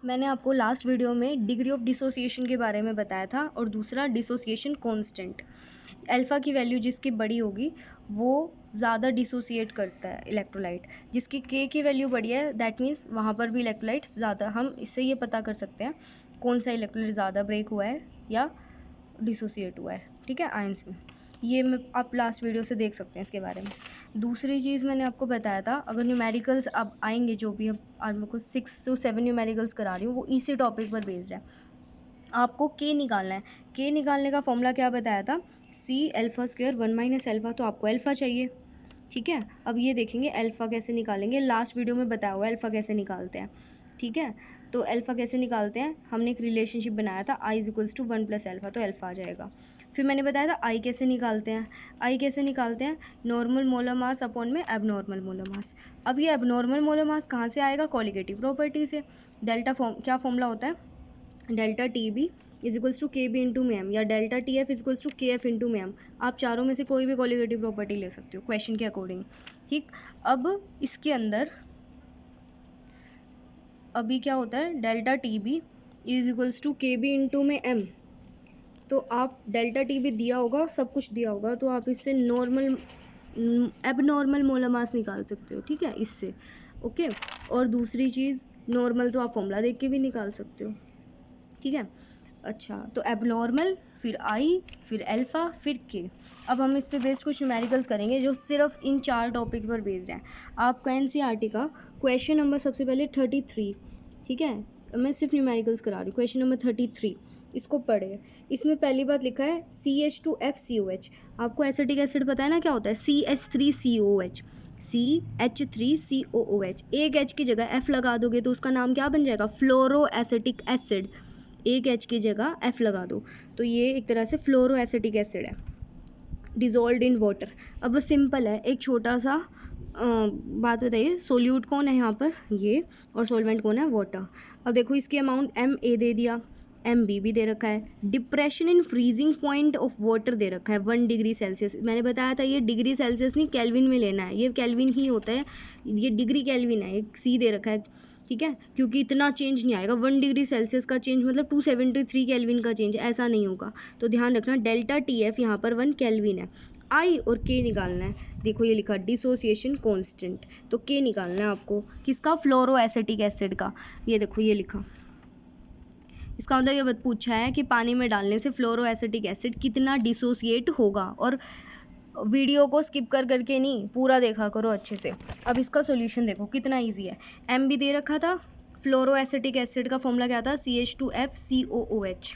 मैंने आपको last video में डिग्री ऑफ डिसोसिएशन के बारे में बताया था और दूसरा डिसोसिएशन कांस्टेंट। अल्फ़ा की वैल्यू जिसकी बड़ी होगी वो ज़्यादा डिसोसिएट करता है इलेक्ट्रोलाइट, जिसकी के की वैल्यू बड़ी है दैट मीन्स वहाँ पर भी इलेक्ट्रोलाइट्स ज़्यादा। हम इससे ये पता कर सकते हैं कौन सा इलेक्ट्रोलाइट ज़्यादा ब्रेक हुआ है या डिसोसिएट हुआ है, ठीक है, आयंस में। ये मैं आप लास्ट वीडियो से देख सकते हैं इसके बारे में। दूसरी चीज़ मैंने आपको बताया था, अगर न्यूमेरिकल्स अब आएंगे, जो भी हम आज मेरे को 6 से 7 न्यूमेरिकल्स करा रही हूँ वो इसी टॉपिक पर बेस्ड है। आपको के निकालना है। के निकालने का फॉर्मूला क्या बताया था, C alpha square 1 minus alpha, तो आपको अल्फ़ा चाहिए, ठीक है। अब ये देखेंगे अल्फ़ा कैसे निकालेंगे, लास्ट वीडियो में बताया हुआ है अल्फ़ा कैसे निकालते हैं, ठीक है। तो अल्फ़ा कैसे निकालते हैं, हमने एक रिलेशनशिप बनाया था i is equals to 1 plus alpha, तो अल्फ़ा आ जाएगा। फिर मैंने बताया था आई कैसे निकालते हैं। आई कैसे निकालते हैं, नॉर्मल मोलर मास अपॉन में एबनॉर्मल मोलर मास। अब ये एबनॉर्मल मोलर मास कहाँ से आएगा, कॉलिगेटिव प्रॉपर्टी से। डेल्टा क्या फॉर्मूला होता है, delta T B is equals to K B into में एम, या delta T F is equals to K F into में एम। आप चारों में से कोई भी कॉलिगेटिव प्रॉपर्टी ले सकते हो क्वेश्चन के अकॉर्डिंग, ठीक। अब इसके अंदर अभी क्या होता है, delta T B is equals to K B into में एम। तो आप डेल्टा टी बी दिया होगा, सब कुछ दिया होगा, तो आप इससे नॉर्मल एबनॉर्मल मोलर मास निकाल सकते हो, ठीक है, इससे, ओके। और दूसरी चीज़ नॉर्मल तो आप फॉर्मूला देख के भी निकाल सकते हो, ठीक है। अच्छा, तो एबनॉर्मल, फिर आई, फिर अल्फ़ा, फिर के। अब हम इस पे बेस्ड कुछ न्यूमेरिकल्स करेंगे जो सिर्फ इन 4 टॉपिक पर बेस्ड हैं। आपका एनसीईआरटी का क्वेश्चन नंबर सबसे पहले 33, ठीक है, मैं सिर्फ न्यूमेरिकल्स करा रही हूँ। क्वेश्चन नंबर 33, इसको पढ़े। इसमें पहली बात लिखा है CH2FCOH। आपको एसिटिक एसिड पता है ना क्या होता है, CH3COOH, CH3COOH। एक H की जगह F लगा दोगे तो उसका नाम क्या बन जाएगा, फ्लोरो एसिटिक एसिड। एक H की जगह F लगा दो तो ये एक तरह से फ्लोरो एसिटिक एसिड है, डिजोल्व इन वाटर। अब वो सिंपल है, एक छोटा सा बात बताइए, सोल्यूट कौन है यहाँ पर, ये, और सॉल्वेंट कौन है, वाटर। अब देखो इसकी अमाउंट MA दे दिया, MB भी दे रखा है, depression in freezing point of water दे रखा है 1 डिग्री सेल्सियस। मैंने बताया था ये डिग्री सेल्सियस नहीं केल्विन में लेना है, ये केल्विन ही होता है, ये डिग्री केल्विन है, एक C दे रखा है, ठीक है, क्योंकि इतना चेंज नहीं आएगा। 1 डिग्री सेल्सियस का चेंज मतलब 273 केल्विन का चेंज, ऐसा नहीं होगा। तो ध्यान रखना डेल्टा TF यहाँ पर 1 केल्विन है। आई और के निकालना है, देखो ये लिखा डिसोसिएशन कांस्टेंट, तो के निकालना है आपको, किसका, फ्लोरो एसिटिक एसिड का। ये देखो ये लिखा, इसका मतलब ये पूछा है कि पानी में डालने से फ्लोरो एसिटिक एसिड कितना डिसोसिएट होगा। और वीडियो को स्किप करके नहीं, पूरा देखा करो अच्छे से। अब इसका सॉल्यूशन देखो कितना इजी है। एम भी दे रखा था, फ्लोरो एसिटिक एसिड का फॉर्मूला क्या था, CH2FCOOH।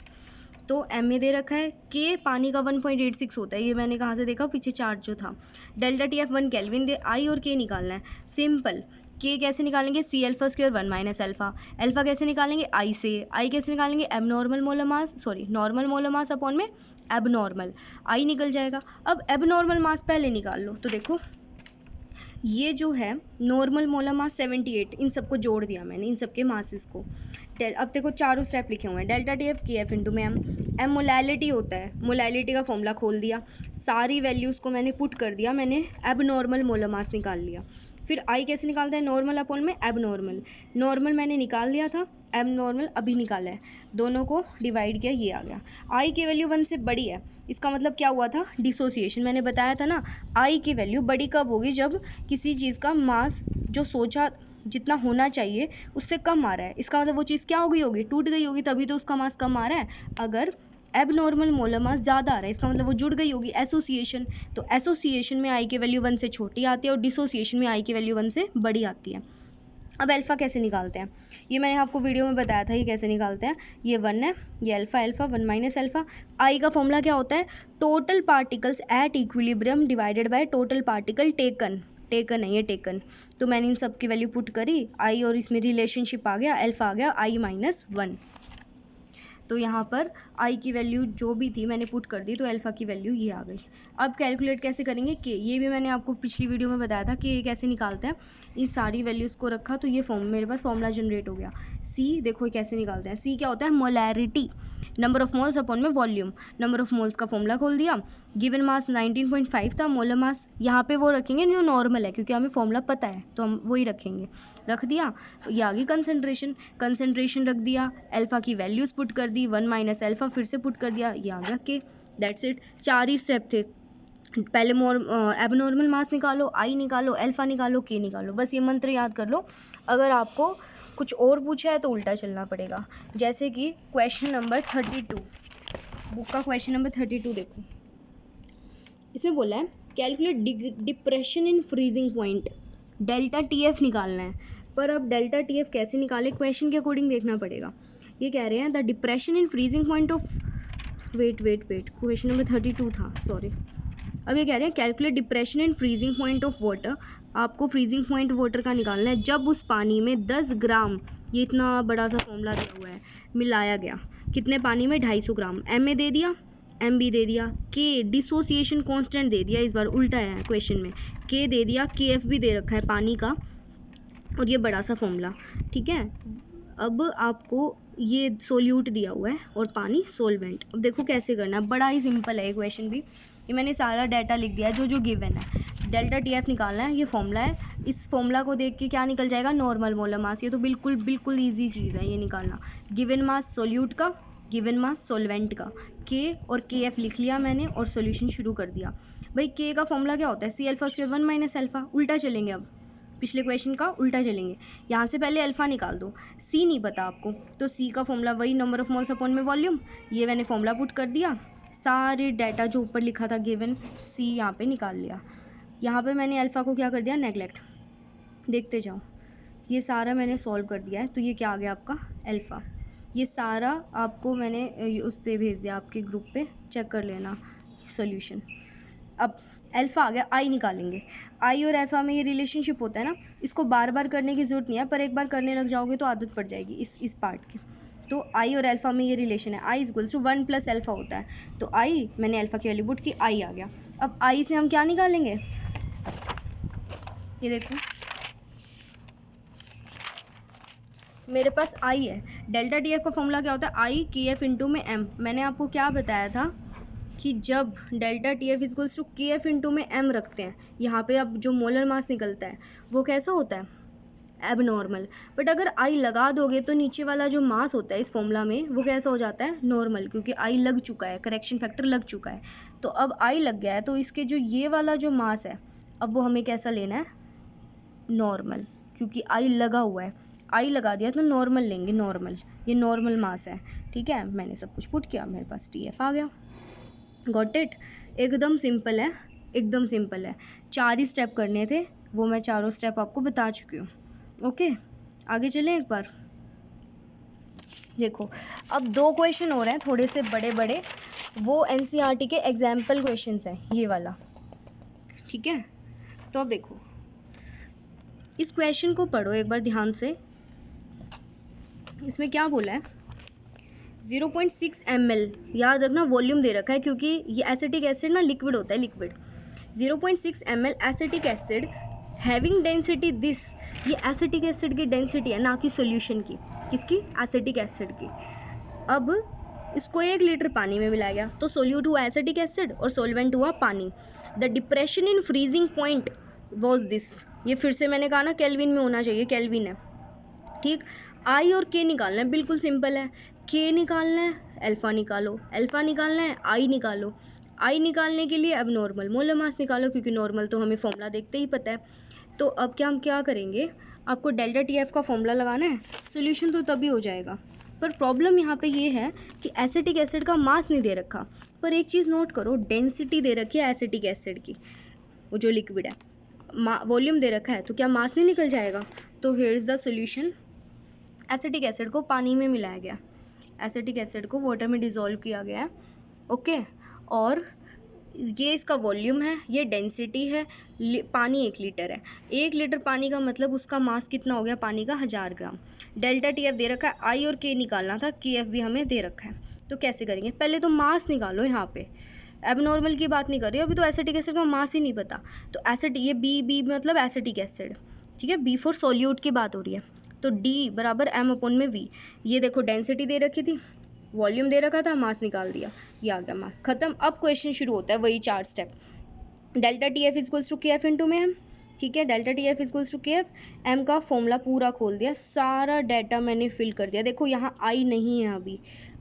तो एम ए दे रखा है, के पानी का 1.86 होता है, ये मैंने कहाँ से देखा, पीछे चार्ट जो था। डेल्टा TF 1 केल्विन दे, आई और के निकालना है, सिंपल। के कैसे निकालेंगे, C alpha square 1 minus alpha. Alpha कैसे निकालेंगे, आई से। आई कैसे निकालेंगे, एबनॉर्मल मोलर मास, sorry normal molar mass upon में एबनॉर्मल, आई निकल जाएगा। अब एबनॉर्मल मास पहले निकाल लो, तो देखो ये जो है नॉर्मल मोलर मास 78, इन सबको जोड़ दिया मैंने, इन सबके मासेस को। अब देखो चारों स्टेप लिखे हुए हैं, डेल्टा TF KF इंटू में एम मोलैलिटी होता है, मोलैलिटी का फॉर्मूला खोल दिया, सारी वैल्यूज़ को मैंने पुट कर दिया, मैंने एबनॉर्मल मोलर मास निकाल लिया। फिर आई कैसे निकालते हैं, नॉर्मल अपॉन में एबनॉर्मल। नॉर्मल मैंने निकाल लिया था, एबनॉर्मल अभी निकाला है, दोनों को डिवाइड किया, ये आ गया। आई की वैल्यू 1 से बड़ी है, इसका मतलब क्या हुआ था, डिसोसिएशन। मैंने बताया था ना, आई की वैल्यू बड़ी कब होगी, जब किसी चीज़ का मास जो सोचा जितना होना चाहिए उससे कम आ रहा है, इसका मतलब वो चीज़ क्या हो गई होगी, टूट गई होगी, तभी तो उसका मास कम आ रहा है। अगर एबनॉर्मल मोलर मास ज़्यादा आ रहा है, इसका मतलब वो जुड़ गई होगी, एसोसिएशन। तो एसोसिएशन में आई की वैल्यू 1 से छोटी आती है और डिसोसिएशन में आई की वैल्यू 1 से बड़ी आती है। अब अल्फ़ा कैसे निकालते हैं, ये मैंने आपको वीडियो में बताया था, ये कैसे निकालते हैं। ये 1 है, ये अल्फ़ा, अल्फ़ा 1 माइनस अल्फ़ा। आई का फॉर्मूला क्या होता है, total particles at equilibrium divided by total particle taken, taken है ये, टेकन। तो मैंने इन सब की वैल्यू पुट करी, आई और इसमें रिलेशनशिप आ गया, अल्फ़ा आ गया I-1। तो यहाँ पर आई की वैल्यू जो भी थी मैंने पुट कर दी, तो अल्फ़ा की वैल्यू ये आ गई। अब कैलकुलेट कैसे करेंगे के, ये भी मैंने आपको पिछली वीडियो में बताया था कि ये कैसे निकालते हैं। इन सारी वैल्यूज़ को रखा तो ये मेरे पास फॉर्मूला जनरेट हो गया। सी देखो कैसे निकालते हैं, सी क्या होता है, molarity, number of moles upon में वॉल्यूम। नंबर ऑफ मोल्स का फॉर्मूला खोल दिया, गिवन मास 19.5 था, मोलर मास यहाँ पे वो रखेंगे जो नॉर्मल है, क्योंकि हमें फॉर्मूला पता है तो हम वही रखेंगे। रख दिया, ये आ गई कंसनट्रेशन रख दिया, अल्फा की वैल्यूज पुट कर दी, 1 माइनस अल्फा फिर से पुट कर दिया, ये आ गया के। दैट्स इट, 4 ही स्टेप थे। पहले एबनॉर्मल मास निकालो, आई निकालो, अल्फा निकालो, के निकालो, बस ये मंत्र याद कर लो। अगर आपको कुछ और पूछा है तो उल्टा चलना पड़ेगा। जैसे कि क्वेश्चन नंबर 32, बुक का क्वेश्चन नंबर 32 देखो, इसमें बोला है calculate depression in freezing point, delta TF निकालना है। पर अब डेल्टा टीएफ कैसे निकाले, क्वेश्चन के अकॉर्डिंग देखना पड़ेगा। ये कह रहे हैं the depression in freezing point of, wait question number 32 था, सॉरी। अब ये कह रहे हैं calculate depression in freezing point of water, आपको फ्रीजिंग पॉइंट वाटर का निकालना है जब उस पानी में 10 ग्राम, ये इतना बड़ा सा फॉर्मूला दिया हुआ है, मिलाया गया। कितने पानी में, 250 ग्राम। एम ए दे दिया, एम बी दे दिया, के डिसोसिएशन कांस्टेंट दे दिया, इस बार उल्टा है क्वेश्चन में, के दे दिया, के एफ भी दे रखा है पानी का, और ये बड़ा सा फॉर्मूला, ठीक है। अब आपको ये सोल्यूट दिया हुआ है और पानी सोलवेंट। अब देखो कैसे करना है, बड़ा ही सिंपल है ये क्वेश्चन भी। ये मैंने सारा डाटा लिख दिया है जो गिवन है। डेल्टा टी एफ निकालना है, ये फॉर्मूला है। इस फॉर्मूला को देख के क्या निकल जाएगा, नॉर्मल मोलर मास। ये तो बिल्कुल ईजी चीज़ है ये निकालना। गिवन मास सोल्यूट का, गिवन मास सोलवेंट का, के और के एफ लिख लिया मैंने और सॉल्यूशन शुरू कर दिया। भाई के का फॉर्मूला क्या होता है, C alpha square 1 minus alpha. उल्टा चलेंगे, अब पिछले क्वेश्चन का उल्टा चलेंगे। यहाँ से पहले अल्फा निकाल दो, सी नहीं पता आपको तो सी का फॉर्मूला वही, नंबर ऑफ मोल्स अपॉन में वॉल्यूम। ये मैंने फॉर्मूला पुट कर दिया, सारे डाटा जो ऊपर लिखा था गिवन, सी यहाँ पे निकाल लिया। यहाँ पे मैंने अल्फा को क्या कर दिया, नेगलेक्ट। देखते जाओ, ये सारा मैंने सॉल्व कर दिया है, तो ये क्या आ गया आपका, अल्फा। ये सारा आपको मैंने उस पर भेज दिया, आपके ग्रुप पे चेक कर लेना सॉल्यूशन। अब अल्फा आ गया, आई निकालेंगे। आई और अल्फा में ये रिलेशनशिप होता है ना, इसको बार बार करने की ज़रूरत नहीं है, पर एक बार करने लग जाओगे तो आदत पड़ जाएगी इस पार्ट की। तो आई और अल्फा में ये रिलेशन है, आई इक्वल्स टू 1 प्लस अल्फा होता है। तो आई, मैंने अल्फा की वैल्यू पुट की, आई आ गया। अब आई से हम क्या निकालेंगे, ये देखो मेरे पास आई है। डेल्टा टी एफ का फॉर्मूला क्या होता है, आई के एफ इंटू में एम। मैंने आपको क्या बताया था कि जब delta T F equals to K F into में एम रखते हैं, यहाँ पे अब जो मोलर मास निकलता है वो कैसा होता है, एबनॉर्मल। बट अगर आई लगा दोगे तो नीचे वाला जो मास होता है इस फॉर्मूला में वो कैसा हो जाता है, नॉर्मल, क्योंकि आई लग चुका है, करेक्शन फैक्टर लग चुका है। तो अब आई लग गया है तो इसके जो ये वाला जो मास है अब वो हमें कैसा लेना है, नॉर्मल, क्योंकि आई लगा हुआ है। आई लगा दिया तो नॉर्मल लेंगे, नॉर्मल, ये नॉर्मल मास है, ठीक है। मैंने सब कुछ पुट किया, मेरे पास टी एफ आ गया। गॉट इट, एकदम सिंपल है, एकदम सिंपल है। 4 ही स्टेप करने थे, वो मैं चारों स्टेप आपको बता चुकी हूँ। ओके, आगे चलें एक बार। देखो अब 2 क्वेश्चन हो रहे हैं थोड़े से बड़े बड़े, वो एनसीईआरटी के एग्जाम्पल क्वेश्चंस हैं, ये वाला, ठीक है। तो अब देखो इस क्वेश्चन को पढ़ो एक बार ध्यान से। इसमें क्या बोला है, 0.6 ml, याद रखना वॉल्यूम दे रखा है क्योंकि ये एसिटिक एसिड ना लिक्विड होता है, liquid. 0.6 ml acetic acid having density this, ये एसिटिक एसिड की डेंसिटी है, ना कि सॉल्यूशन की, किसकी, एसिटिक एसिड की। अब इसको 1 लीटर पानी में मिलाया गया तो सोल्यूट हुआ एसिटिक एसिड और सोलवेंट हुआ पानी। The depression in freezing point was this, ये फिर से मैंने कहा ना केल्विन में होना चाहिए, केल्विन है, ठीक। आई और के निकालना है, बिल्कुल सिंपल है। के निकालना है, अल्फा निकालो, अल्फा निकालना है, आई निकालो। आई निकालने के लिए अब नॉर्मल मोलर मास निकालो, क्योंकि नॉर्मल तो हमें फॉर्मूला देखते ही पता है। तो अब हम क्या करेंगे, आपको डेल्टा टी एफ का फॉर्मूला लगाना है, सोल्यूशन तो तभी हो जाएगा। पर प्रॉब्लम यहाँ पे ये है कि एसिटिक एसिड का मास नहीं दे रखा। पर एक चीज़ नोट करो, डेंसिटी दे रखी है एसिटिक एसिड की, वो जो लिक्विड है, वॉल्यूम दे रखा है, तो क्या मास नहीं निकल जाएगा। तो here is the solution, acetic acid को पानी में मिलाया गया, एसिटिक एसिड को वाटर में डिसॉल्व किया गया है, ओके। और ये इसका वॉल्यूम है, ये डेंसिटी है, पानी 1 लीटर है। 1 लीटर पानी का मतलब उसका मास कितना हो गया पानी का 1000 ग्राम। डेल्टा टी एफ दे रखा है, आई और के निकालना था, के एफ भी हमें दे रखा है। तो कैसे करेंगे, पहले तो मास निकालो। यहाँ पे एबनॉर्मल की बात नहीं कर रही, अभी तो एसिटिक एसिड का मास ही नहीं पता। तो एसिड, ये बी मतलब एसिटिक एसिड, ठीक है, बी फॉर सॉल्यूट की बात हो रही है। तो डी बराबर एम अपॉन में वी। ये देखो डेंसिटी दे रखी थी, वॉल्यूम दे रखा था, मास निकाल दिया, ये आ गया मास, खत्म। अब क्वेश्चन शुरू होता है, वही 4 step. Delta T F is equals to K F into में एम, ठीक है, delta T F is equals to K F. M का फॉर्मूला पूरा खोल दिया, सारा डाटा मैंने फिल कर दिया। देखो यहाँ आई नहीं है, अभी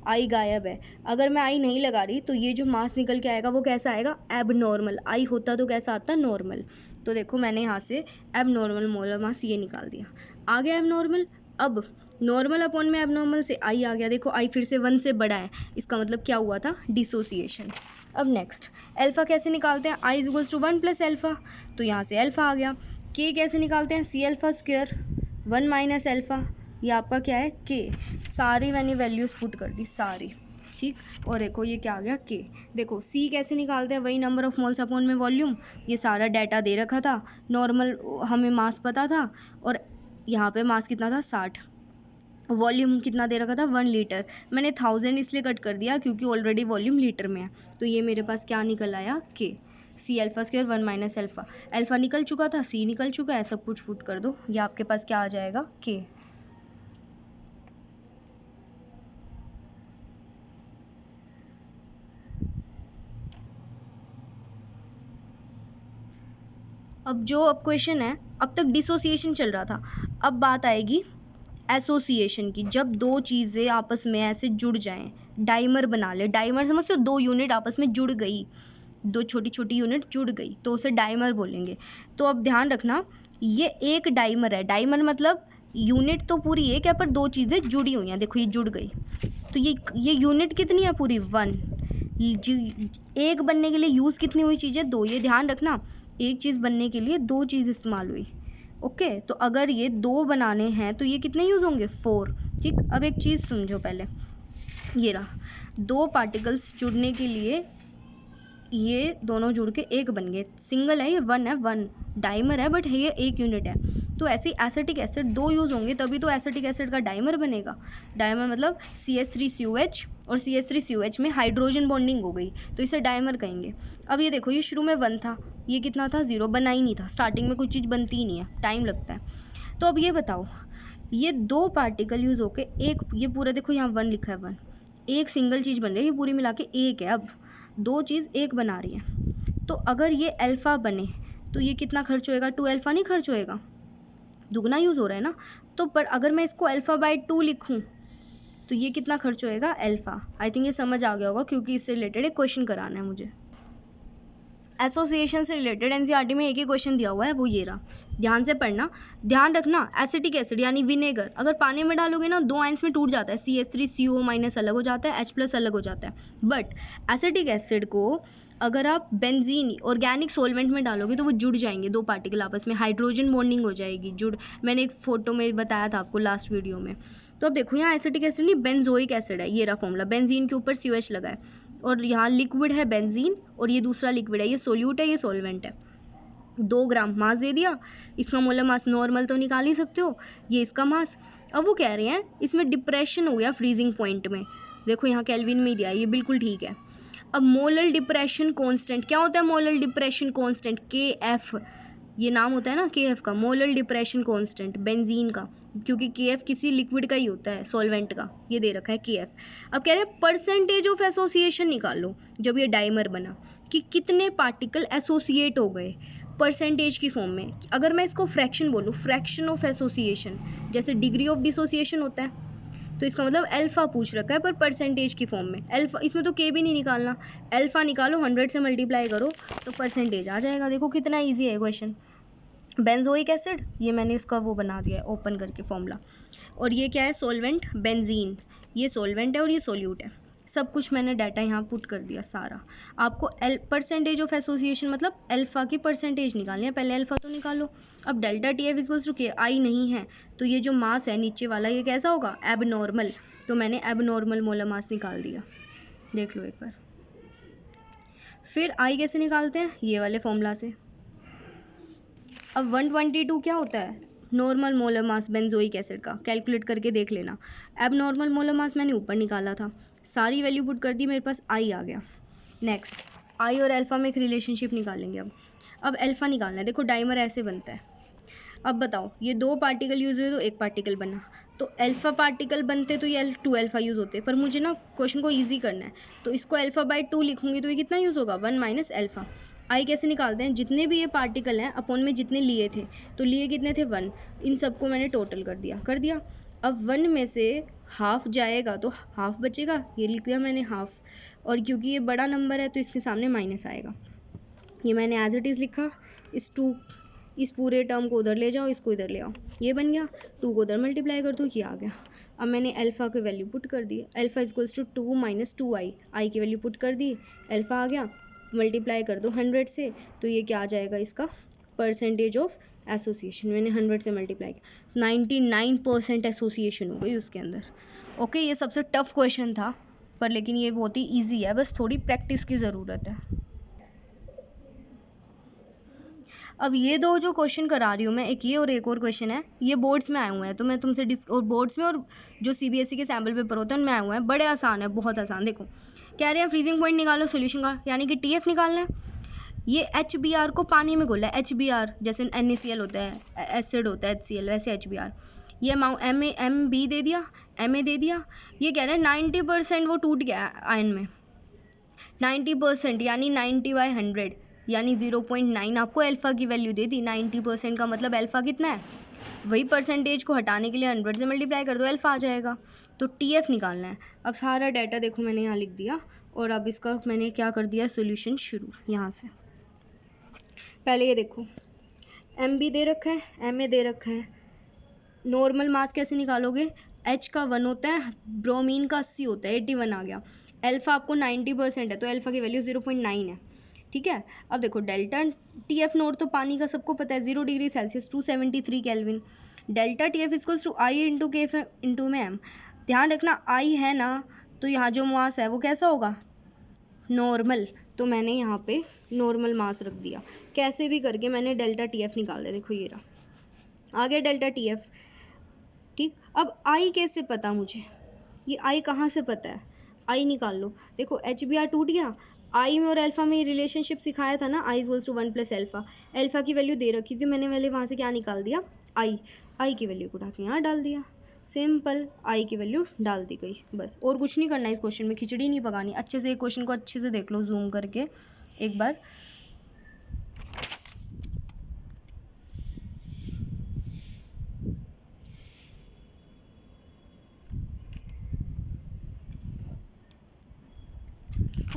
आई गायब है। अगर मैं आई नहीं लगा रही तो ये जो मास निकल के आएगा वो कैसा आएगा, एब नॉर्मल। आई होता तो कैसा आता, नॉर्मल। तो देखो मैंने यहाँ से एब नॉर्मल मोलर मास ये निकाल दिया, आ गया एब नॉर्मल। अब नॉर्मल अपॉन में एबनॉर्मल से आई आ गया, देखो आई फिर से 1 से बड़ा है, इसका मतलब क्या हुआ था, डिसोसिएशन। अब नेक्स्ट अल्फा कैसे निकालते हैं, आई इक्वल्स टू 1 प्लस अल्फा, तो यहाँ से अल्फा आ गया। के कैसे निकालते हैं, C alpha square 1 minus alpha, ये आपका क्या है के। सारी मैंने वैल्यूज पुट कर दी सारी, ठीक। और देखो ये क्या आ गया के। देखो सी कैसे निकालते हैं, वही नंबर ऑफ मोल्स अपॉन में वॉल्यूम, ये सारा डाटा दे रखा था, नॉर्मल हमें मास पता था, और यहाँ पे मास कितना था 60, वॉल्यूम कितना दे रखा था 1 लीटर। मैंने 1000 इसलिए कट कर दिया क्योंकि ऑलरेडी वॉल्यूम लीटर में है। तो ये मेरे पास क्या निकल आया, K. C alpha square 1 minus alpha, alpha निकल चुका था, सी निकल चुका है, सब कुछ पुट कर दो, ये आपके पास क्या आ जाएगा, के। अब क्वेश्चन है, अब तक डिसोसिएशन चल रहा था, अब बात आएगी एसोसिएशन की। जब दो चीज़ें आपस में ऐसे जुड़ जाएं, डाइमर बना ले, डाइमर समझते हो, 2 यूनिट आपस में जुड़ गई, 2 छोटी छोटी यूनिट जुड़ गई तो उसे डाइमर बोलेंगे। तो अब ध्यान रखना, ये एक डाइमर है, डाइमर मतलब यूनिट तो पूरी एक है पर 2 चीज़ें जुड़ी हुई हैं, देखो ये जुड़ गई। तो ये यूनिट कितनी है पूरी 1, एक बनने के लिए यूज़ कितनी हुई चीज़ें 2, ये ध्यान रखना, एक चीज़ बनने के लिए 2 चीज़ इस्तेमाल हुई, ओके। तो अगर ये 2 बनाने हैं तो ये कितने यूज़ होंगे 4, ठीक। अब एक चीज़ समझो पहले, ये रहा 2 पार्टिकल्स जुड़ने के लिए ये दोनों जुड़ के एक बन गए, सिंगल है ये 1 है, 1 डाइमर है बट ये एक यूनिट है। तो ऐसे एसिटिक एसिड 2 यूज़ होंगे तभी तो एसिटिक एसिड का डाइमर बनेगा। डाइमर मतलब CH3COH और CH3COH में हाइड्रोजन बॉन्डिंग हो गई तो इसे डाइमर कहेंगे। अब ये देखो, ये शुरू में 1 था, ये कितना था 0, बना ही नहीं था, स्टार्टिंग में कुछ चीज़ बनती ही नहीं है, टाइम लगता है। तो अब ये बताओ, ये 2 पार्टिकल यूज़ होके एक, ये पूरा देखो यहाँ 1 लिखा है, 1 एक सिंगल चीज़ बन रही है, ये पूरी मिला के एक है। अब 2 चीज़ एक बना रही है, तो अगर ये अल्फ़ा बने तो ये कितना खर्च होएगा, 2 अल्फ़ा नहीं खर्च होएगा, दुगना यूज़ हो रहा है ना। तो पर अगर मैं इसको अल्फ़ा बाय 2 लिखूं तो ये कितना खर्च होएगा, अल्फ़ा। आई थिंक ये समझ आ गया होगा क्योंकि इससे रिलेटेड एक क्वेश्चन कराना है मुझे। एसोसिएशन से रिलेटेड एनसीईआरटी में एक ही क्वेश्चन दिया हुआ है, वो ये रहा, ध्यान से पढ़ना। ध्यान रखना, एसिटिक एसिड यानी विनेगर अगर पानी में डालोगे ना 2 आयंस में टूट जाता है, CH3CO- अलग हो जाता है, H+ अलग हो जाता है। बट एसिटिक एसिड को अगर आप बेंजीन ऑर्गेनिक सोलवेंट में डालोगे तो वो जुड़ जाएंगे, 2 पार्टिकल आपस में, हाइड्रोजन बॉन्डिंग हो जाएगी, जुड़, मैंने एक फोटो में बताया था आपको लास्ट वीडियो में। तो अब देखो यहाँ एसिटिक एसिड नहीं, बेंजोइक एसिड है, ये रहा फॉर्मूला, बेंजीन के ऊपर COH लगा है और यहाँ लिक्विड है बेंजीन और ये दूसरा लिक्विड है, ये सोल्यूट है, ये सॉल्वेंट है। 2 ग्राम मास दे दिया, इसका मोलर मास नॉर्मल तो निकाल ही सकते हो, ये इसका मास। अब वो कह रहे हैं इसमें डिप्रेशन हो गया फ्रीजिंग पॉइंट में, देखो यहाँ केल्विन में ही दिया, ये बिल्कुल ठीक है। अब मोलर डिप्रेशन कांस्टेंट क्या होता है, मोलर डिप्रेशन कांस्टेंट KF, ये नाम होता है ना KF का, मोलर डिप्रेशन कांस्टेंट बेंजीन का, क्योंकि KF किसी लिक्विड का ही होता है, सॉल्वेंट का, ये दे रखा है KF। अब कह रहे हैं परसेंटेज ऑफ एसोसिएशन निकालो जब ये डाइमर बना, कि कितने पार्टिकल एसोसिएट हो गए परसेंटेज की फॉर्म में। अगर मैं इसको फ्रैक्शन बोलूँ, फ्रैक्शन ऑफ एसोसिएशन, जैसे डिग्री ऑफ डिसोसिएशन होता है, तो इसका मतलब अल्फा पूछ रखा है पर परसेंटेज की फॉर्म में। अल्फा इसमें तो के भी नहीं निकालना, अल्फा निकालो, 100 से मल्टीप्लाई करो तो परसेंटेज आ जाएगा। देखो कितना इजी है क्वेश्चन। बेंजोइक एसिड, ये मैंने इसका वो बना दिया है ओपन करके फॉर्मूला, और ये क्या है सॉल्वेंट बेंजीन, ये सॉल्वेंट है और ये सोल्यूट है, सब कुछ मैंने डाटा यहाँ पुट कर दिया सारा। आपको परसेंटेज ऑफ एसोसिएशन मतलब अल्फा की परसेंटेज निकालनी है, पहले अल्फा तो निकालो। अब डेल्टा TF इक्वल्स टू के, आई नहीं है तो ये जो मास है नीचे वाला ये कैसा होगा, एबनॉर्मल, तो मैंने एबनॉर्मल मोलर मास निकाल दिया, देख लो एक बार। फिर आई कैसे निकालते हैं, ये वाले फॉर्मूला से। अब 122 क्या होता है, नॉर्मल मोलर मास बेंजोइक एसिड का, कैलकुलेट करके देख लेना। अब नॉर्मल मोलर मास मैंने ऊपर निकाला था, सारी वैल्यू पुट कर दी, मेरे पास आई आ गया। नेक्स्ट आई और अल्फा में एक रिलेशनशिप निकालेंगे। अब अल्फा निकालना है। देखो डाइमर ऐसे बनता है। अब बताओ, ये 2 पार्टिकल यूज़ हुए तो 1 पार्टिकल बना, तो अल्फा पार्टिकल बनते तो ये 2 अल्फा यूज़ होते, पर मुझे ना क्वेश्चन को ईजी करना है, तो इसको अल्फा बाई 2 लिखूंगी तो ये कितना यूज़ होगा, 1 माइनस अल्फा। आई कैसे निकालते हैं, जितने भी ये पार्टिकल हैं अपॉन में जितने लिए थे, तो लिए कितने थे 1, इन सबको मैंने टोटल कर दिया। अब 1 में से हाफ जाएगा तो हाफ बचेगा, ये लिख दिया मैंने हाफ, और क्योंकि ये बड़ा नंबर है तो इसके सामने माइनस आएगा, ये मैंने एज इट इज़ लिखा। इस पूरे टर्म को उधर ले जाओ, इसको इधर ले आओ, ये बन गया, 2 को उधर मल्टीप्लाई कर दो, ये आ गया। अब मैंने अल्फा की वैल्यू पुट कर दी, alpha equals to 2 minus 2i, i की वैल्यू पुट कर दी, अल्फा आ गया, मल्टीप्लाई कर दो 100 से, तो ये क्या आ जाएगा, इसका परसेंटेज ऑफ एसोसिएशन। मैंने 100 से मल्टीप्लाई किया, 99% एसोसिएशन हो गई उसके अंदर। ओके, ये सबसे टफ क्वेश्चन था, पर लेकिन ये बहुत ही ईजी है, बस थोड़ी प्रैक्टिस की ज़रूरत है। अब ये 2 जो क्वेश्चन करा रही हूँ मैं, एक ये और एक और क्वेश्चन है, ये बोर्ड्स में आए हुए हैं, तो मैं तुमसे और बोर्ड्स में और जो सीबीएसई के सैम्पल पेपर होते हैं उनमें आए हुए हैं, बड़े आसान है, बहुत आसान। देखो कह रहे हैं फ्रीजिंग पॉइंट निकालो सोल्यूशन का, यानी कि टीएफ निकालना है। ये HBr को पानी में घोला है, HBr जैसे NaCl होता है, एसिड होता है HCl, वैसे HBr। ये अमाउंट MB दे दिया, Ma दे दिया। ये कह रहे हैं 90% वो टूट गया आयन में, 90% यानी 90/100 यानी 0.9 आपको अल्फा की वैल्यू दे दी। 90% का मतलब अल्फा कितना है, वही परसेंटेज को हटाने के लिए 100 से मल्टीप्लाई कर दो, अल्फा आ जाएगा। तो टीएफ निकालना है। अब सारा डाटा देखो मैंने यहाँ लिख दिया, और अब इसका मैंने क्या कर दिया, सोल्यूशन शुरू यहाँ से। पहले ये देखो MB दे रखा है, MA दे रखा है। नॉर्मल मास कैसे निकालोगे, H का 1 होता है, ब्रोमीन का 80 होता है, 81 आ गया। अल्फा आपको 90% है तो अल्फा की वैल्यू 0.9 है, ठीक है। अब देखो डेल्टा TF नोट तो पानी का सबको पता है, 0 degree Celsius 273 kelvin. Delta TF equals to I into K into में M। ध्यान रखना I है ना, तो यहाँ जो मास है वो कैसा होगा, नॉर्मल, तो मैंने यहाँ पे नॉर्मल मास रख दिया। कैसे भी करके मैंने डेल्टा TF निकाल दिया, देखो ये रहा, आ गया डेल्टा TF, ठीक। अब I कैसे पता मुझे, ये I कहाँ से पता है, I निकाल लो। देखो HBr टूट गया, आई में और अल्फा में रिलेशनशिप सिखाया था ना, i equals to 1 plus alpha. Alpha की वैल्यू दे रखी थी मैंने, पहले वहाँ से क्या निकाल दिया, आई की वैल्यू को उठा के यहाँ डाल दिया, सिंपल, आई की वैल्यू डाल दी गई, बस। और कुछ नहीं करना इस क्वेश्चन में, खिचड़ी नहीं पकानी। अच्छे से एक क्वेश्चन को अच्छे से देख लो जूम करके एक बार।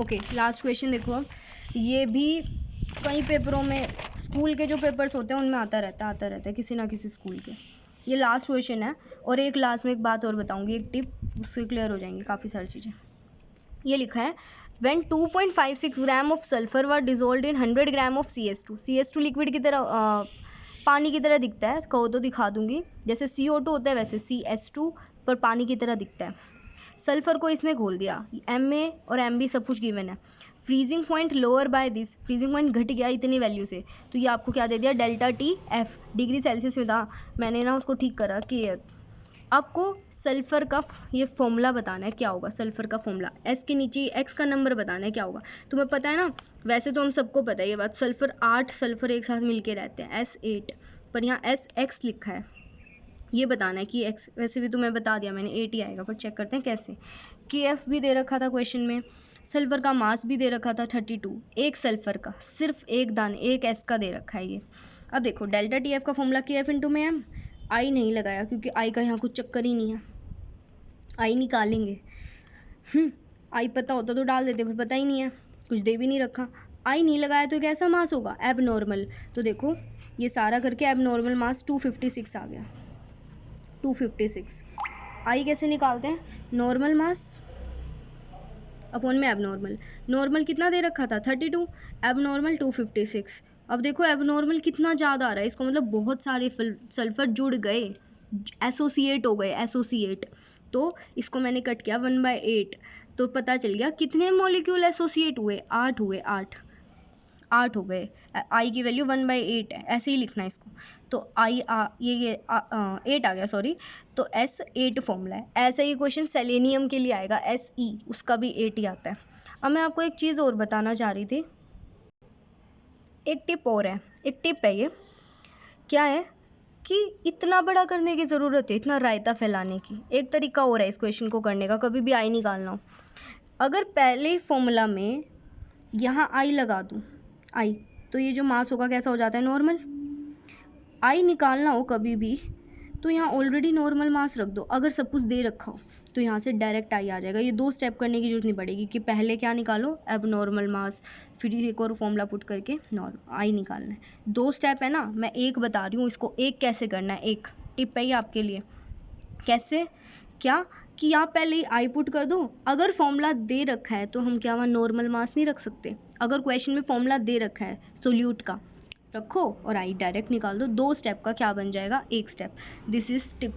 ओके, लास्ट क्वेश्चन देखो। अब ये भी कई पेपरों में, स्कूल के जो पेपर्स होते हैं उनमें आता रहता है किसी ना किसी स्कूल के। ये लास्ट क्वेश्चन है, और एक लास्ट में एक बात और बताऊंगी, एक टिप, उससे क्लियर हो जाएंगी काफ़ी सारी चीज़ें। ये लिखा है when 2.56 gram of sulphur were dissolved in 100 gram of CS2 liquid की तरह, पानी की तरह दिखता है, कहो तो दिखा दूंगी, जैसे CO2 होता है वैसे CS2 पर पानी की तरह दिखता है। सल्फर को इसमें घोल दिया, MA और MB सब कुछ गिवन है। Freezing point lower by this, freezing point घट गया इतनी वैल्यू से, तो ये आपको क्या दे दिया, डेल्टा TF, डिग्री सेल्सियस में था, मैंने ना उसको ठीक करा कि आपको सल्फर का ये फॉर्मूला बताना है, क्या होगा सल्फर का फॉर्मूला, S के नीचे X का नंबर बताना है क्या होगा। तुम्हें पता है ना, वैसे तो हम सबको पता है ये बात, सल्फर 8 सल्फर एक साथ मिलके रहते हैं, S8, पर यहाँ SX लिखा है, ये बताना है कि X, वैसे भी तुम्हें बता दिया मैंने 8 ही आएगा, पर चेक करते हैं कैसे। KF भी दे रखा था क्वेश्चन में, सल्फर का मास भी दे रखा था 32, एक सल्फर का सिर्फ एक दाने, एक S का दे रखा है ये। अब देखो डेल्टा TF का फॉर्मूला KF इंटू में M, आई नहीं लगाया क्योंकि आई का यहाँ कुछ चक्कर ही नहीं है, आई निकालेंगे। आई पता होता तो डाल देते, पर पता ही नहीं है, कुछ दे भी नहीं रखा, आई नहीं लगाया तो कैसा मास होगा, एबनॉर्मल। तो देखो ये सारा करके एबनॉर्मल मास 256 आ गया, 256। आई कैसे निकालते हैं, नॉर्मल मास अपॉन में एबनॉर्मल। नॉर्मल कितना दे रखा था 32, एबनॉर्मल 256। अब देखो एबनॉर्मल कितना ज़्यादा आ रहा है, इसको मतलब बहुत सारे सल्फर जुड़ गए, एसोसिएट हो गए, एसोसिएट। तो इसको मैंने कट किया 1/8, तो पता चल गया कितने मॉलिक्यूल एसोसिएट हुए, 8 हुए, 8। 8 हो गए, आई की वैल्यू 1/8 है, ऐसे ही लिखना है इसको। तो आई ये 8 आ गया, सॉरी, तो S 8 फॉर्मूला है। ऐसा ही क्वेश्चन सेलेनियम के लिए आएगा, SE, उसका भी 8 ही आता है। अब मैं आपको एक चीज़ और बताना चाह रही थी, एक टिप और है, एक टिप है ये, क्या है कि इतना बड़ा करने की ज़रूरत है, इतना रायता फैलाने की। एक तरीका और है इस क्वेश्चन को करने का, कभी भी आई निकालना हो, अगर पहले फॉर्मूला में यहाँ आई लगा दूँ, आई, तो ये जो मास होगा कैसा हो जाता है, नॉर्मल। आई निकालना हो कभी भी तो यहाँ ऑलरेडी नॉर्मल मास रख दो, अगर सब कुछ दे रखा हो तो यहाँ से डायरेक्ट आई आ जाएगा। ये 2 स्टेप करने की जरूरत नहीं पड़ेगी कि पहले क्या निकालो, अब नॉर्मल मास, फिर एक और फॉर्मूला पुट करके नॉर्मल आई निकालना है। 2 स्टेप है ना, मैं एक बता रही हूँ, इसको एक कैसे करना है, एक टिप है ये आपके लिए। कैसे, क्या कि आप पहले ही आई पुट कर दो, अगर फॉर्मूला दे रखा है तो हम क्या वहाँ नॉर्मल मास नहीं रख सकते, अगर क्वेश्चन में फॉर्मूला दे रखा है सोल्यूट का, रखो और आई डायरेक्ट निकाल दो। 2 स्टेप का क्या बन जाएगा, एक स्टेप। This is tip